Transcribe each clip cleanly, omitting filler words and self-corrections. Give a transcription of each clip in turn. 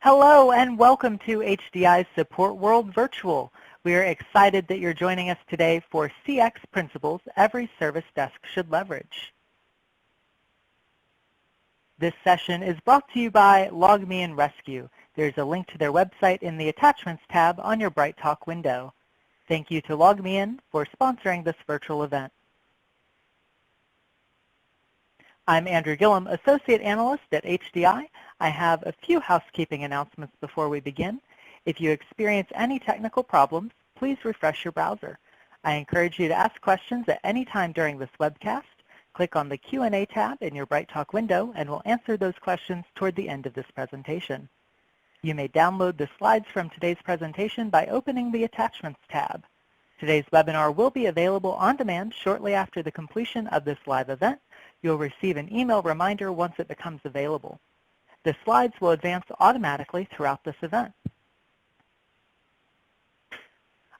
Hello and welcome to HDI's Support World Virtual. We are excited that you're joining us today for CX Principles Every Service Desk Should Leverage. This session is brought to you by LogMe and Rescue. There's a link to their website in the Attachments tab on your BrightTalk window. Thank you to LogMeIn for sponsoring this virtual event. I'm Andrew Gillum, Associate Analyst at HDI. I have a few housekeeping announcements before we begin. If you experience any technical problems, please refresh your browser. I encourage you to ask questions at any time during this webcast. Click on the Q&A tab in your BrightTalk window and we'll answer those questions toward the end of this presentation. You may download the slides from today's presentation by opening the Attachments tab. Today's webinar will be available on demand shortly after the completion of this live event. You'll receive an email reminder once it becomes available. The slides will advance automatically throughout this event.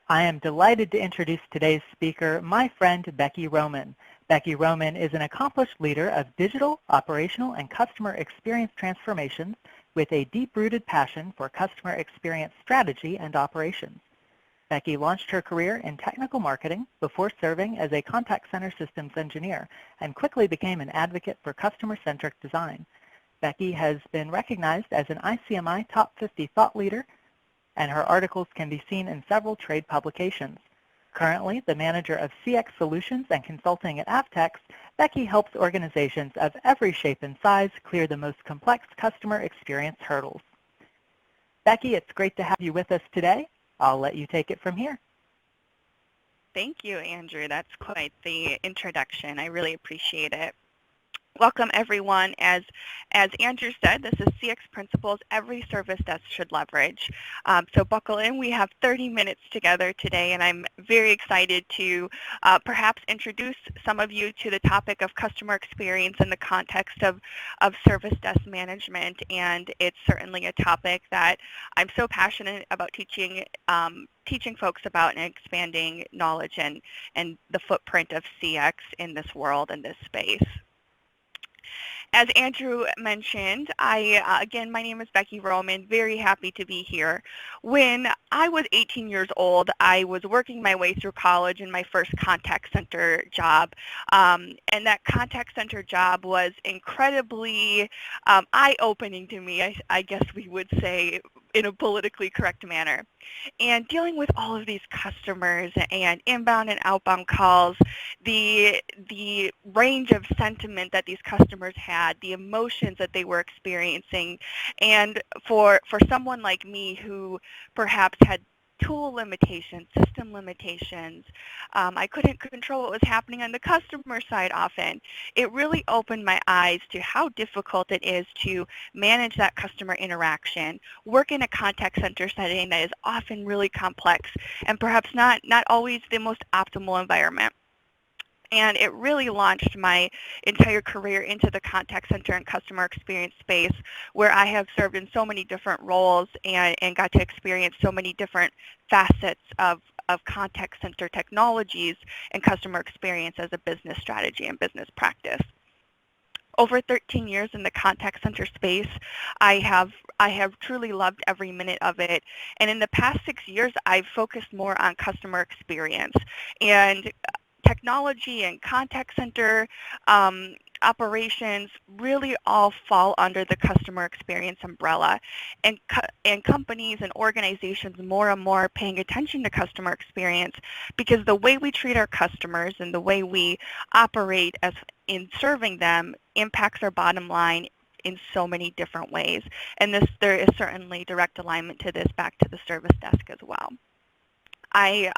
I am delighted to introduce today's speaker, my friend Becky Roman. Becky Roman is an accomplished leader of digital, operational, and customer experience transformations with a deep-rooted passion for customer experience strategy and operations. Becky launched her career in technical marketing before serving as a contact center systems engineer and quickly became an advocate for customer-centric design. Becky has been recognized as an ICMI Top 50 thought leader, and her articles can be seen in several trade publications. Currently, the manager of CX Solutions and Consulting at Avtex, Becky helps organizations of every shape and size clear the most complex customer experience hurdles. Becky, it's great to have you with us today. I'll let you take it from here. Thank you, Andrew. That's quite the introduction. I really appreciate it. Welcome, everyone. As Andrew said, this is CX Principles Every Service Desk Should Leverage. So buckle in. We have 30 minutes together today, and I'm very excited to perhaps introduce some of you to the topic of customer experience in the context of service desk management. And it's certainly a topic that I'm so passionate about teaching folks about and expanding knowledge and the footprint of CX in this world and this space. As Andrew mentioned, again, my name is Becky Roman, very happy to be here. When I was 18 years old, I was working my way through college in my first contact center job. And that contact center job was incredibly eye-opening to me, I guess we would say, in a politically correct manner. And dealing with all of these customers and inbound and outbound calls, the range of sentiment that these customers had, the emotions that they were experiencing, and for someone like me who perhaps had tool limitations, system limitations, I couldn't control what was happening on the customer side often. It really opened my eyes to how difficult it is to manage that customer interaction, work in a contact center setting that is often really complex and perhaps not always the most optimal environment. And it really launched my entire career into the contact center and customer experience space, where I have served in so many different roles and got to experience so many different facets of contact center technologies and customer experience as a business strategy and business practice. Over 13 years in the contact center space, I have truly loved every minute of it. And in the past 6 years, I've focused more on customer experience. And technology and contact center operations really all fall under the customer experience umbrella, and companies and organizations more and more paying attention to customer experience, because the way we treat our customers and the way we operate as in serving them impacts our bottom line in so many different ways. And there is certainly direct alignment to this back to the service desk as well. I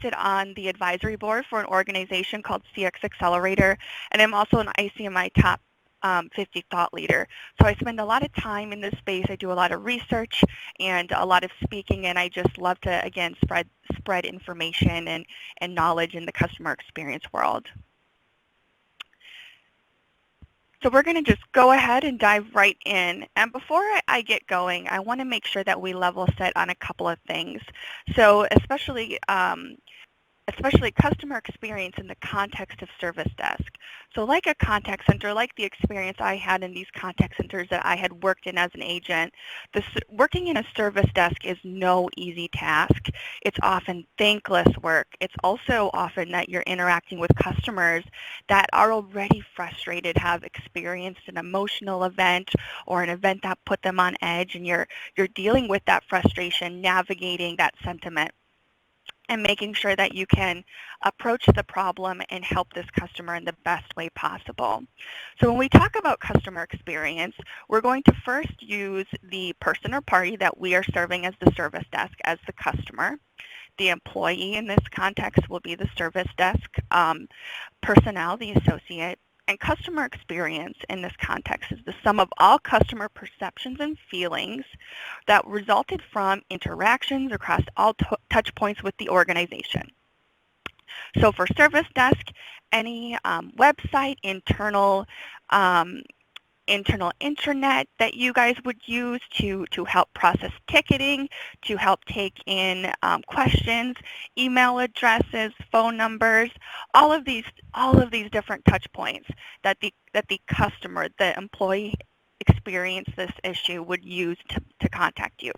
sit on the advisory board for an organization called CX Accelerator, and I'm also an ICMI Top 50 thought leader. So I spend a lot of time in this space. I do a lot of research and a lot of speaking, and I just love to, again, spread information and knowledge in the customer experience world. So we're going to just go ahead and dive right in. And before I get going, I want to make sure that we level set on a couple of things. So especially especially customer experience in the context of service desk. So like a contact center, like the experience I had in these contact centers that I had worked in as an agent, working in a service desk is no easy task. It's often thankless work. It's also often that you're interacting with customers that are already frustrated, have experienced an emotional event or an event that put them on edge, and you're dealing with that frustration, navigating that sentiment, and making sure that you can approach the problem and help this customer in the best way possible. So when we talk about customer experience, we're going to first use the person or party that we are serving as the service desk as the customer. The employee in this context will be the service desk personnel, the associate, and customer experience in this context is the sum of all customer perceptions and feelings that resulted from interactions across all touch points with the organization. So for service desk, any website, internal intranet that you guys would use to help process ticketing, to help take in questions, email addresses, phone numbers, all of these different touch points that the customer, the employee experience this issue would use to contact you.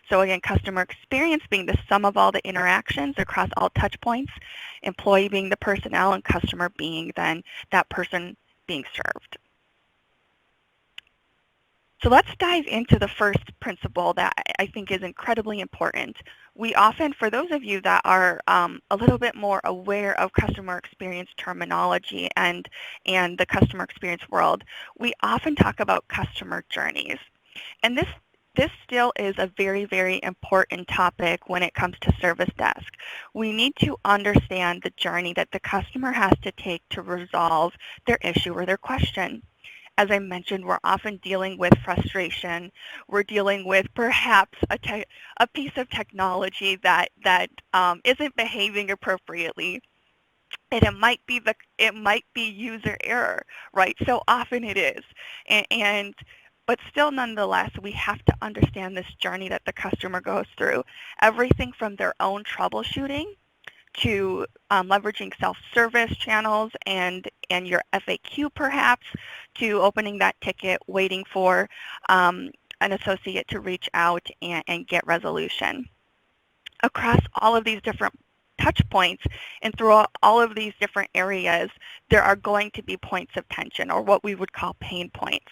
So again, customer experience being the sum of all the interactions across all touch points, employee being the personnel, and customer being then that person being served. So let's dive into the first principle that I think is incredibly important. We often, for those of you that are a little bit more aware of customer experience terminology and the customer experience world, we often talk about customer journeys. And this still is a very, very important topic when it comes to service desk. We need to understand the journey that the customer has to take to resolve their issue or their question. As I mentioned, we're often dealing with frustration. We're dealing with perhaps a piece of technology that isn't behaving appropriately. And it might be user error, right? So often it is. But still, nonetheless, we have to understand this journey that the customer goes through. Everything from their own troubleshooting to leveraging self-service channels and your FAQ perhaps, to opening that ticket, waiting for an associate to reach out and get resolution. Across all of these different touch points and throughout all of these different areas, there are going to be points of tension, or what we would call pain points.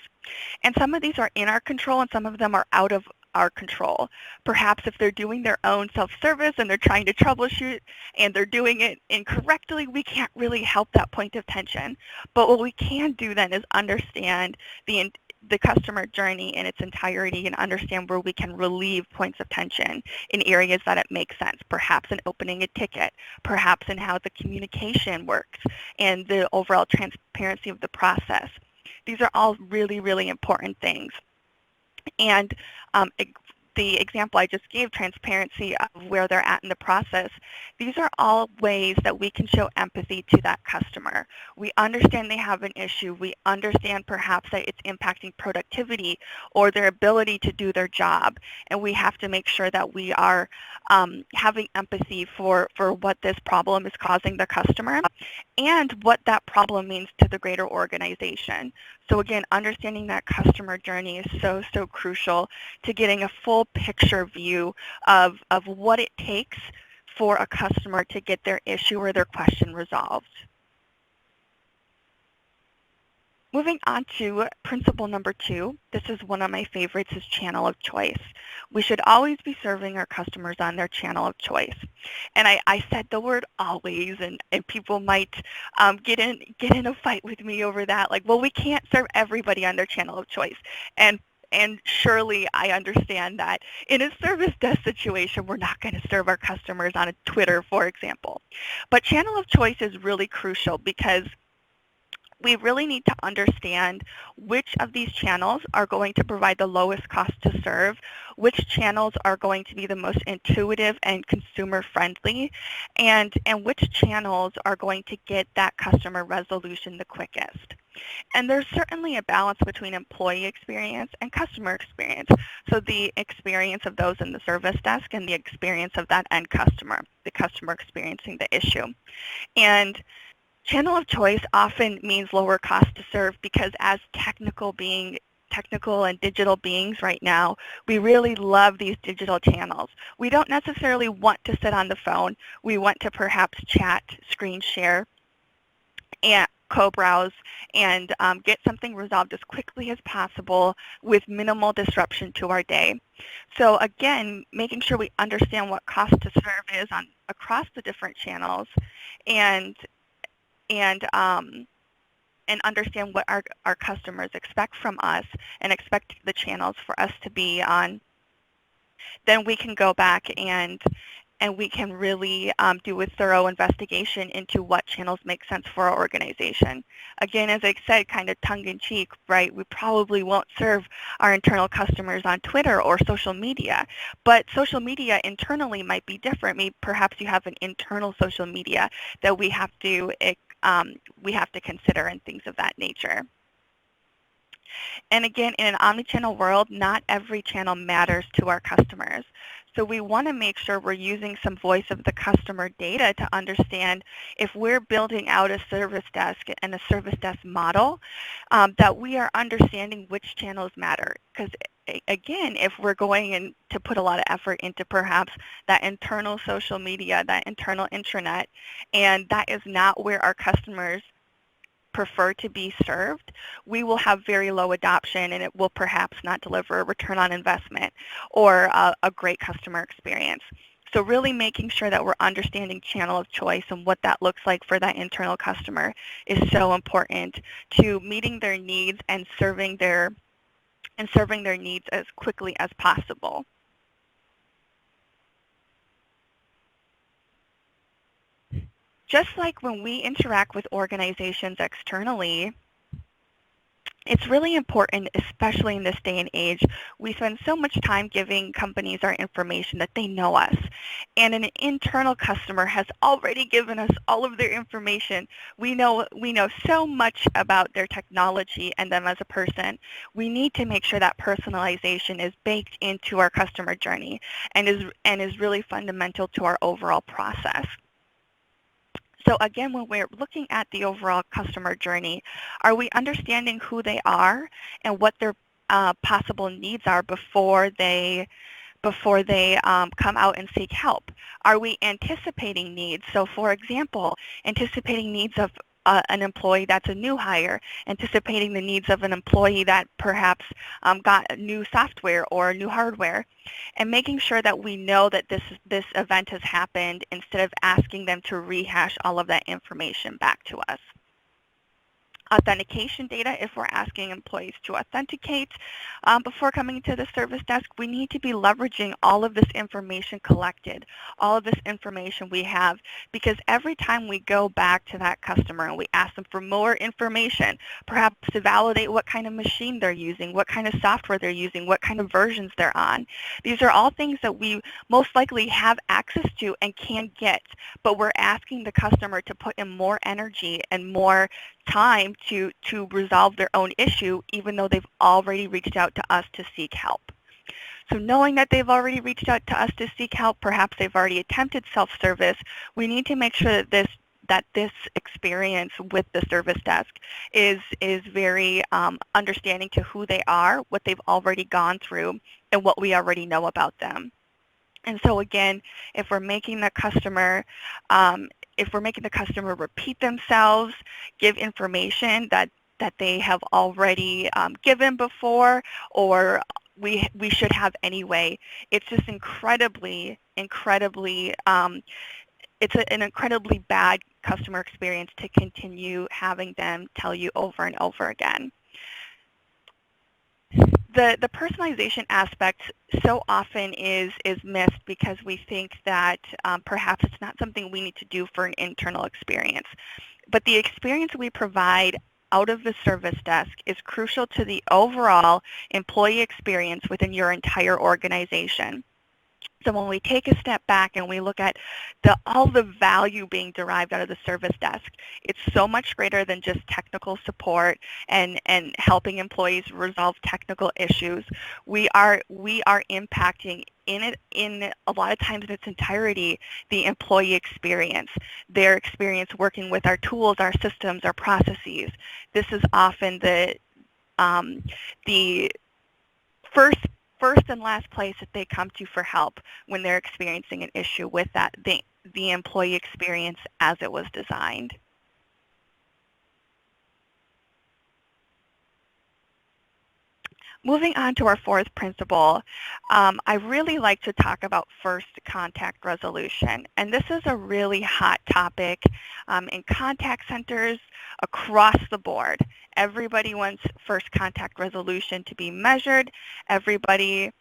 And some of these are in our control and some of them are out of our control. Perhaps if they're doing their own self-service and they're trying to troubleshoot and they're doing it incorrectly, we can't really help that point of tension. But what we can do then is understand the customer journey in its entirety and understand where we can relieve points of tension in areas that it makes sense, perhaps in opening a ticket, perhaps in how the communication works and the overall transparency of the process. These are all really, really important things. And the example I just gave, transparency of where they're at in the process, these are all ways that we can show empathy to that customer. We understand they have an issue. We understand perhaps that it's impacting productivity or their ability to do their job. And we have to make sure that we are having empathy for what this problem is causing the customer and what that problem means to the greater organization. So again, understanding that customer journey is so, so crucial to getting a full picture view of what it takes for a customer to get their issue or their question resolved. Moving on to principle number 2, this is one of my favorites, is channel of choice. We should always be serving our customers on their channel of choice. And I said the word always, and people might get in a fight with me over that, like, well, we can't serve everybody on their channel of choice. And surely I understand that in a service desk situation, we're not going to serve our customers on a Twitter, for example. But channel of choice is really crucial because we really need to understand which of these channels are going to provide the lowest cost to serve, which channels are going to be the most intuitive and consumer friendly, and which channels are going to get that customer resolution the quickest. And there's certainly a balance between employee experience and customer experience. So the experience of those in the service desk and the experience of that end customer, the customer experiencing the issue. And channel of choice often means lower cost to serve because as technical and digital beings right now, we really love these digital channels. We don't necessarily want to sit on the phone. We want to perhaps chat, screen share, and co-browse and get something resolved as quickly as possible with minimal disruption to our day. So again, making sure we understand what cost to serve is across the different channels and understand what our customers expect from us and expect the channels for us to be on, then we can go back and we can really do a thorough investigation into what channels make sense for our organization. Again, as I said, kind of tongue-in-cheek, right, we probably won't serve our internal customers on Twitter or social media, but social media internally might be different. Maybe perhaps you have an internal social media that we have to consider and things of that nature. And again, in an omnichannel world, not every channel matters to our customers. So we want to make sure we're using some voice of the customer data to understand if we're building out a service desk and a service desk model, that we are understanding which channels matter. Because again, if we're going in to put a lot of effort into perhaps that internal social media, that internal intranet, and that is not where our customers prefer to be served, we will have very low adoption and it will perhaps not deliver a return on investment or a great customer experience. So really making sure that we're understanding channel of choice and what that looks like for that internal customer is so important to meeting their needs and serving their needs as quickly as possible. Just like when we interact with organizations externally, it's really important, especially in this day and age, we spend so much time giving companies our information that they know us. And an internal customer has already given us all of their information. We know so much about their technology and them as a person. We need to make sure that personalization is baked into our customer journey and is really fundamental to our overall process. So again, when we're looking at the overall customer journey, are we understanding who they are and what their possible needs are before they come out and seek help? Are we anticipating needs? So for example, anticipating needs of an employee that's a new hire, anticipating the needs of an employee that perhaps got new software or new hardware, and making sure that we know that this event has happened instead of asking them to rehash all of that information back to us. Authentication data, if we're asking employees to authenticate before coming to the service desk, we need to be leveraging all of this information collected, all of this information we have, because every time we go back to that customer and we ask them for more information, perhaps to validate what kind of machine they're using, what kind of software they're using, what kind of versions they're on. These are all things that we most likely have access to and can get, but we're asking the customer to put in more energy and more time to resolve their own issue, even though they've already reached out to us to seek help. So knowing that they've already reached out to us to seek help, perhaps they've already attempted self-service, we need to make sure that this experience with the service desk is very understanding to who they are, what they've already gone through, and what we already know about them. And so again, if we're making the customer repeat themselves, give information that they have already given before, or we should have anyway, it's just incredibly, it's an incredibly bad customer experience to continue having them tell you over and over again. The personalization aspect so often is missed because we think that perhaps it's not something we need to do for an internal experience. But the experience we provide out of the service desk is crucial to the overall employee experience within your entire organization. So when we take a step back and we look at all the value being derived out of the service desk, it's so much greater than just technical support and helping employees resolve technical issues. We are impacting in a lot of times in its entirety the employee experience, their experience working with our tools, our systems, our processes. This is often the first and last place that they come to for help when they're experiencing an issue with the employee experience as it was designed. Moving on to our fourth principle, I really like to talk about first contact resolution. And this is a really hot topic in contact centers across the board. Everybody wants first contact resolution to be measured. Everybody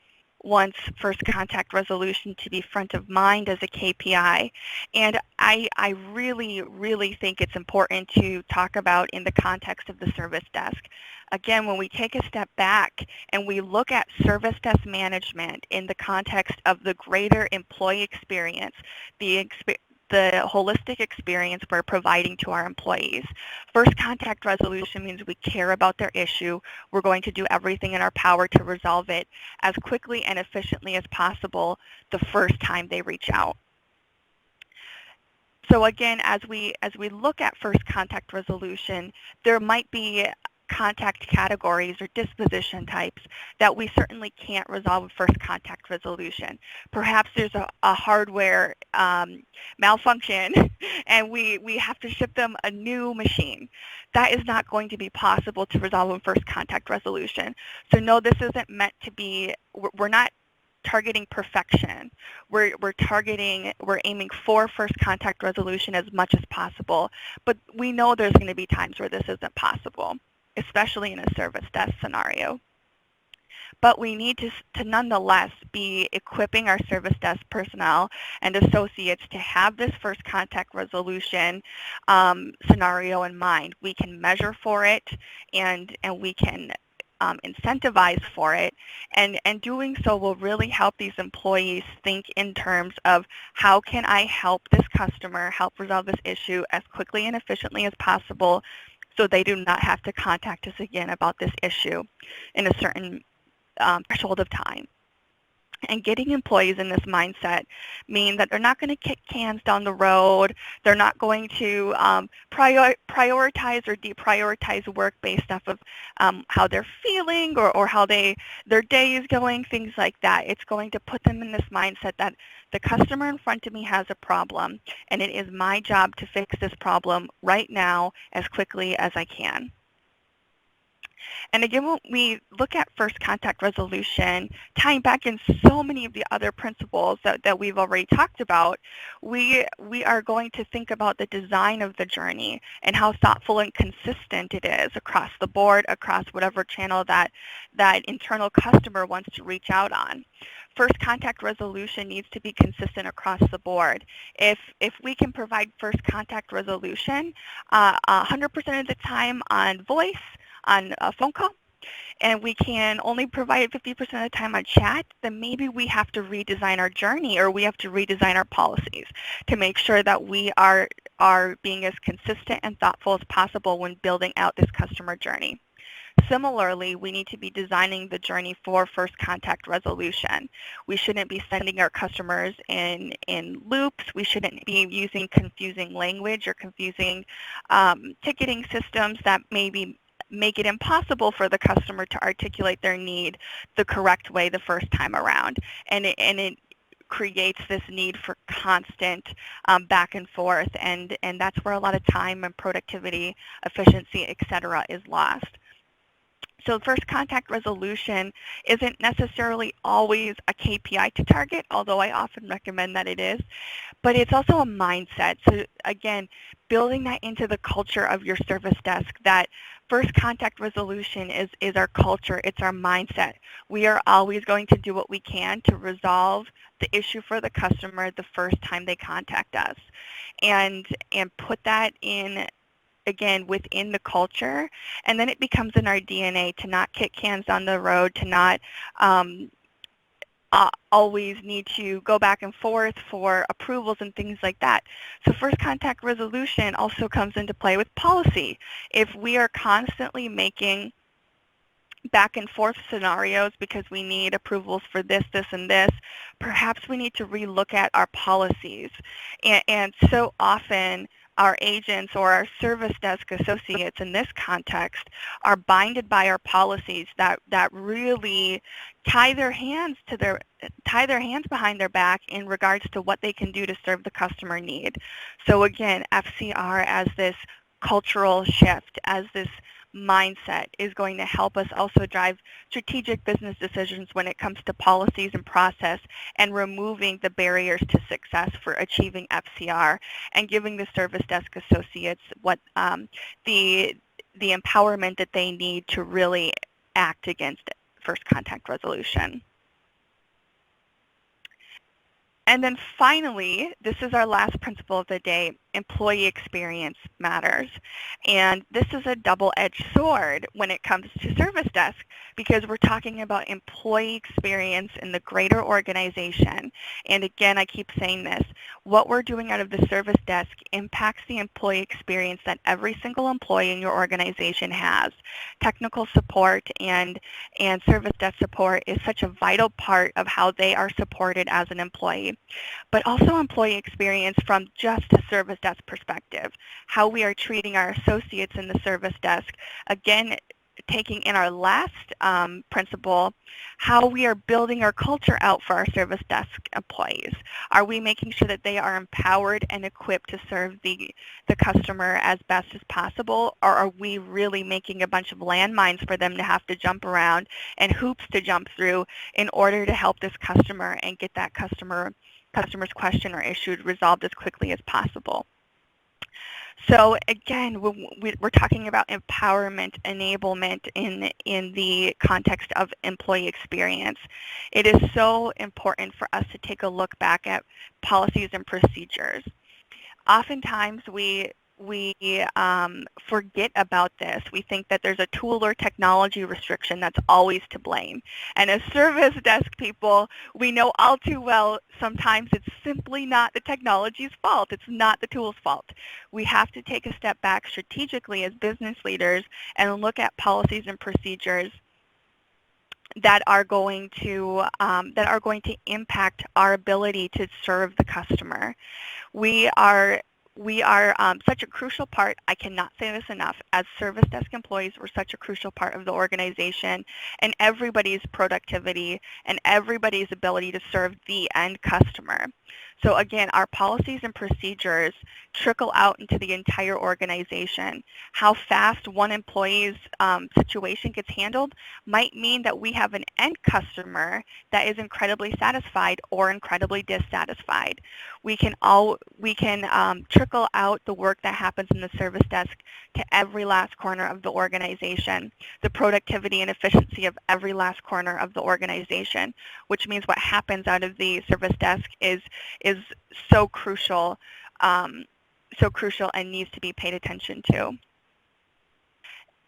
wants first contact resolution to be front of mind as a KPI. And I really, really think it's important to talk about in the context of the service desk. Again, when we take a step back and we look at service desk management in the context of the greater employee experience, the holistic experience we're providing to our employees. First contact resolution means we care about their issue. We're going to do everything in our power to resolve it as quickly and efficiently as possible the first time they reach out. So again, as we look at first contact resolution, there might be contact categories or disposition types that we certainly can't resolve with first contact resolution. Perhaps there's a hardware malfunction and we have to ship them a new machine. That is not going to be possible to resolve with first contact resolution. So no, this isn't meant to be, we're not targeting perfection. We're aiming for first contact resolution as much as possible, but we know there's going to be times where this isn't possible, especially in a service desk scenario. But we need to nonetheless be equipping our service desk personnel and associates to have this first contact resolution scenario in mind. We can measure for it and we can incentivize for it, and doing so will really help these employees think in terms of how can I help this customer, help resolve this issue as quickly and efficiently as possible so they do not have to contact us again about this issue in a certain threshold of time. And getting employees in this mindset means that they're not going to kick cans down the road. They're not going to prioritize or deprioritize work based off of how they're feeling or how their day is going, things like that. It's going to put them in this mindset that the customer in front of me has a problem, and it is my job to fix this problem right now as quickly as I can. And again, when we look at first contact resolution, tying back in so many of the other principles that we've already talked about, we are going to think about the design of the journey and how thoughtful and consistent it is across the board, across whatever channel that internal customer wants to reach out on. First contact resolution needs to be consistent across the board. If we can provide first contact resolution 100% of the time on voice, on a phone call, and we can only provide it 50% of the time on chat, then maybe we have to redesign our journey or we have to redesign our policies to make sure that we are being as consistent and thoughtful as possible when building out this customer journey. Similarly, we need to be designing the journey for first contact resolution. We shouldn't be sending our customers in loops. We shouldn't be using confusing language or confusing ticketing systems that maybe make it impossible for the customer to articulate their need the correct way the first time around. And it creates this need for constant back and forth, and that's where a lot of time and productivity, efficiency, etc. is lost. So first contact resolution isn't necessarily always a KPI to target, although I often recommend that it is, but it's also a mindset. So again, building that into the culture of your service desk, that first contact resolution is our culture, it's our mindset. We are always going to do what we can to resolve the issue for the customer the first time they contact us, and put that in, again, within the culture, and then it becomes in our DNA to not kick cans down the road, to not always need to go back and forth for approvals and things like that. So first contact resolution also comes into play with policy. If we are constantly making back and forth scenarios because we need approvals for this, this, and this, perhaps we need to relook at our policies. And so often our agents or our service desk associates in this context are binded by our policies that really tie their hands behind their back in regards to what they can do to serve the customer need. So again, FCR as this cultural shift, as this mindset is going to help us also drive strategic business decisions when it comes to policies and process and removing the barriers to success for achieving FCR and giving the service desk associates what the empowerment that they need to really act against first contact resolution. And then finally, this is our last principle of the day, employee experience matters. And this is a double-edged sword when it comes to service desk because we're talking about employee experience in the greater organization. And again, I keep saying this, what we're doing out of the service desk impacts the employee experience that every single employee in your organization has. Technical support and service desk support is such a vital part of how they are supported as an employee. But also employee experience from just a service desk perspective, how we are treating our associates in the service desk. Again, taking in our last principle, how we are building our culture out for our service desk employees. Are we making sure that they are empowered and equipped to serve the customer as best as possible, or are we really making a bunch of landmines for them to have to jump around and hoops to jump through in order to help this customer and get that customer's question or issue resolved as quickly as possible? So again, we're talking about empowerment, enablement in the context of employee experience. It is so important for us to take a look back at policies and procedures. Oftentimes we forget about this. We think that there's a tool or technology restriction that's always to blame. And as service desk people, we know all too well sometimes it's simply not the technology's fault. It's not the tool's fault. We have to take a step back strategically as business leaders and look at policies and procedures that are going to impact our ability to serve the customer. We are such a crucial part, I cannot say this enough, as service desk employees, we're such a crucial part of the organization and everybody's productivity and everybody's ability to serve the end customer. So again, our policies and procedures trickle out into the entire organization. How fast one employee's situation gets handled might mean that we have an end customer that is incredibly satisfied or incredibly dissatisfied. We can trickle out the work that happens in the service desk to every last corner of the organization, the productivity and efficiency of every last corner of the organization, which means what happens out of the service desk is so crucial and needs to be paid attention to.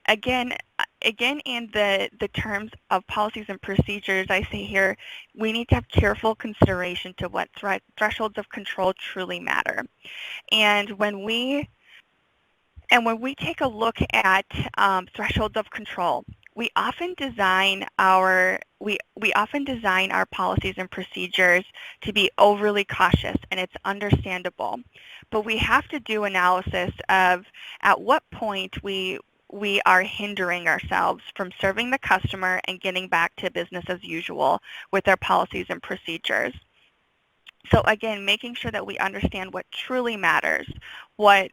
Again, in the terms of policies and procedures, I say here, we need to have careful consideration to what thresholds of control truly matter. And when we take a look at thresholds of control, we often design our policies and procedures to be overly cautious, and it's understandable. But we have to do analysis of at what point we are hindering ourselves from serving the customer and getting back to business as usual with our policies and procedures. So again, making sure that we understand what truly matters, what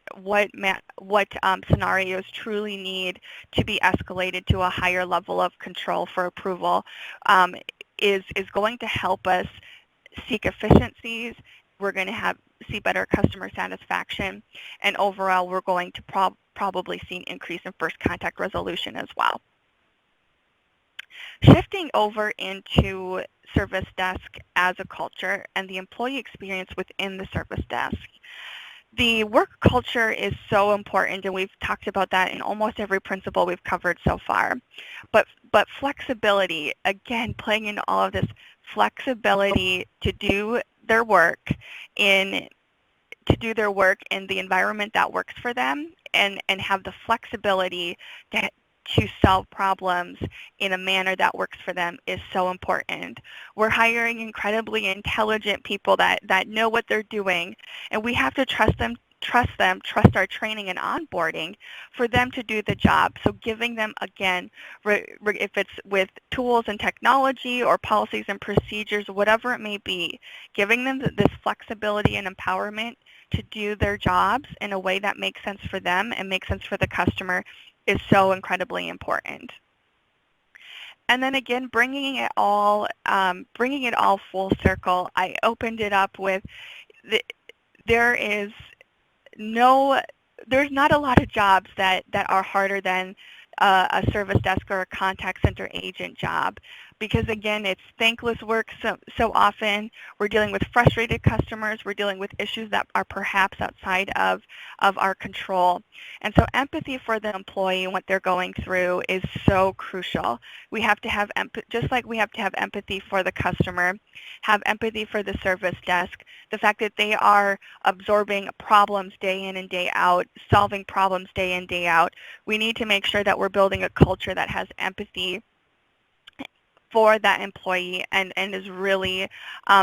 scenarios truly need to be escalated to a higher level of control for approval is going to help us seek efficiencies. We're going to see better customer satisfaction, and overall we're going to probably see an increase in first contact resolution as well. Shifting over into service desk as a culture and the employee experience within the service desk. The work culture is so important, and we've talked about that in almost every principle we've covered so far. But flexibility, again, playing into all of this, flexibility to do their work in the environment that works for them, and have the flexibility to solve problems in a manner that works for them is so important. We're hiring incredibly intelligent people that know what they're doing, and we have to trust our training and onboarding for them to do the job. So giving them, again, if it's with tools and technology or policies and procedures, whatever it may be, giving them this flexibility and empowerment to do their jobs in a way that makes sense for them and makes sense for the customer is so incredibly important. And then again, bringing it all full circle. I opened it up with there's not a lot of jobs that are harder than a service desk or a contact center agent job, because again, it's thankless work. So often we're dealing with frustrated customers, we're dealing with issues that are perhaps outside of our control. And so empathy for the employee and what they're going through is so crucial. We have to have just like we have to have empathy for the customer, have empathy for the service desk, the fact that they are absorbing problems day in and day out, solving problems day in, day out. We need to make sure that we're building a culture that has empathy for that employee and is really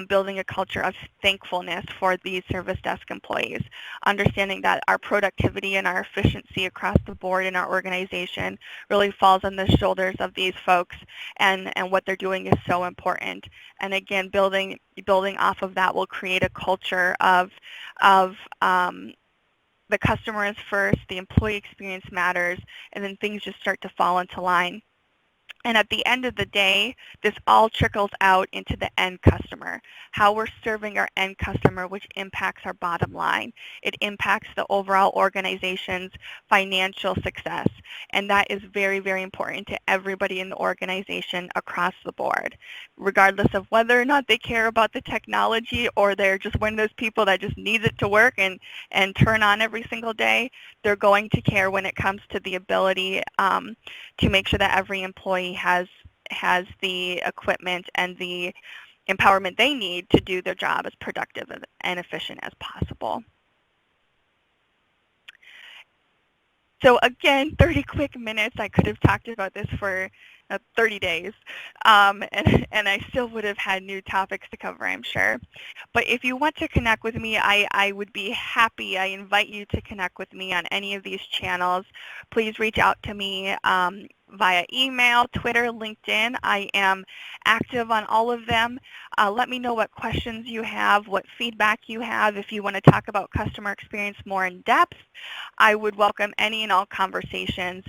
building a culture of thankfulness for these service desk employees, understanding that our productivity and our efficiency across the board in our organization really falls on the shoulders of these folks, and what they're doing is so important. And again, building off of that will create a culture of the customer is first, the employee experience matters, and then things just start to fall into line. And at the end of the day, this all trickles out into the end customer, how we're serving our end customer, which impacts our bottom line. It impacts the overall organization's financial success. And that is very, very important to everybody in the organization across the board, regardless of whether or not they care about the technology or they're just one of those people that just needs it to work and turn on every single day. They're going to care when it comes to the ability to make sure that every employee has the equipment and the empowerment they need to do their job as productive and efficient as possible. So again, 30 quick minutes. I could have talked about this for 30 days, and I still would have had new topics to cover, I'm sure. But if you want to connect with me, I would be happy. I invite you to connect with me on any of these channels. Please reach out to me via email, Twitter, LinkedIn. I am active on all of them. Let me know what questions you have, what feedback you have. If you want to talk about customer experience more in depth, I would welcome any and all conversations.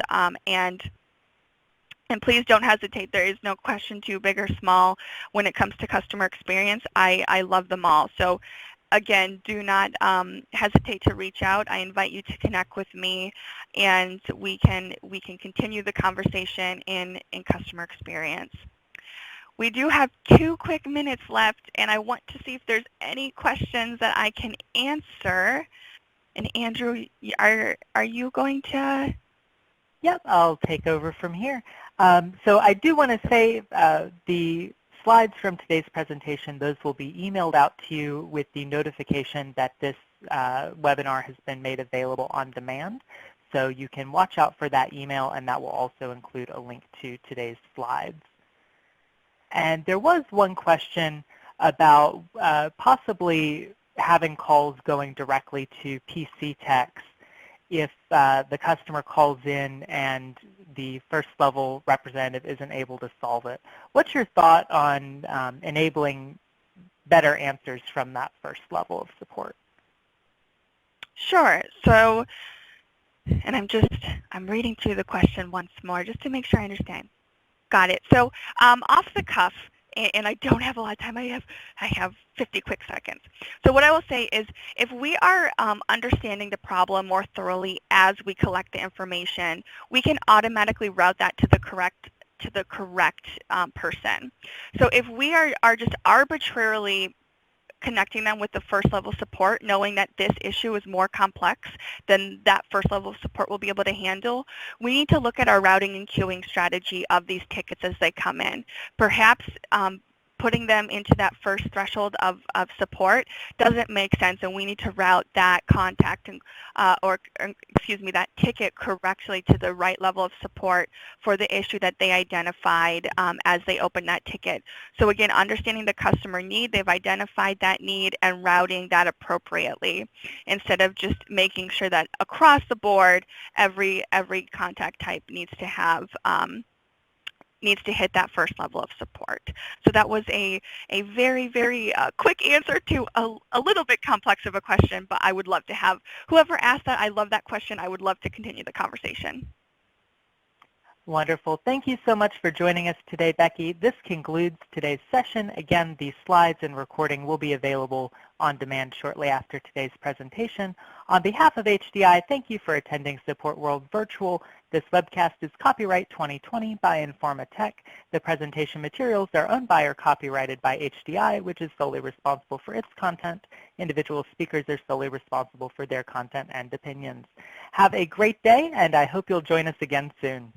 And please don't hesitate. There is no question too big or small when it comes to customer experience. I love them all. So again, do not hesitate to reach out. I invite you to connect with me, and we can continue the conversation in customer experience. We do have 2 quick minutes left, and I want to see if there's any questions that I can answer. And Andrew, are you going to? Yep, I'll take over from here. So I do want to say the slides from today's presentation, those will be emailed out to you with the notification that this webinar has been made available on demand. So you can watch out for that email, and that will also include a link to today's slides. And there was one question about possibly having calls going directly to PC techs if the customer calls in and the first level representative isn't able to solve it. What's your thought on enabling better answers from that first level of support? Sure. So, and I'm reading through the question once more just to make sure I understand. Got it. So off the cuff, and I don't have a lot of time. I have 50 quick seconds. So what I will say is, if we are understanding the problem more thoroughly as we collect the information, we can automatically route that to the correct person. So if we are just arbitrarily connecting them with the first level support, knowing that this issue is more complex than that first level of support will be able to handle, we need to look at our routing and queuing strategy of these tickets as they come in. Perhaps putting them into that first threshold of support doesn't make sense, and we need to route that contact and, that ticket correctly to the right level of support for the issue that they identified as they open that ticket. So again, understanding the customer need, they've identified that need and routing that appropriately instead of just making sure that across the board every contact type needs to have needs to hit that first level of support. So that was a very, very quick answer to a little bit complex of a question, but I would love to have whoever asked that. I love that question. I would love to continue the conversation. Wonderful. Thank you so much for joining us today, Becky. This concludes today's session. Again, the slides and recording will be available on demand shortly after today's presentation. On behalf of HDI, thank you for attending Support World Virtual. This webcast is copyright 2020 by Informa Tech. The presentation materials are owned by or copyrighted by HDI, which is solely responsible for its content. Individual speakers are solely responsible for their content and opinions. Have a great day, and I hope you'll join us again soon.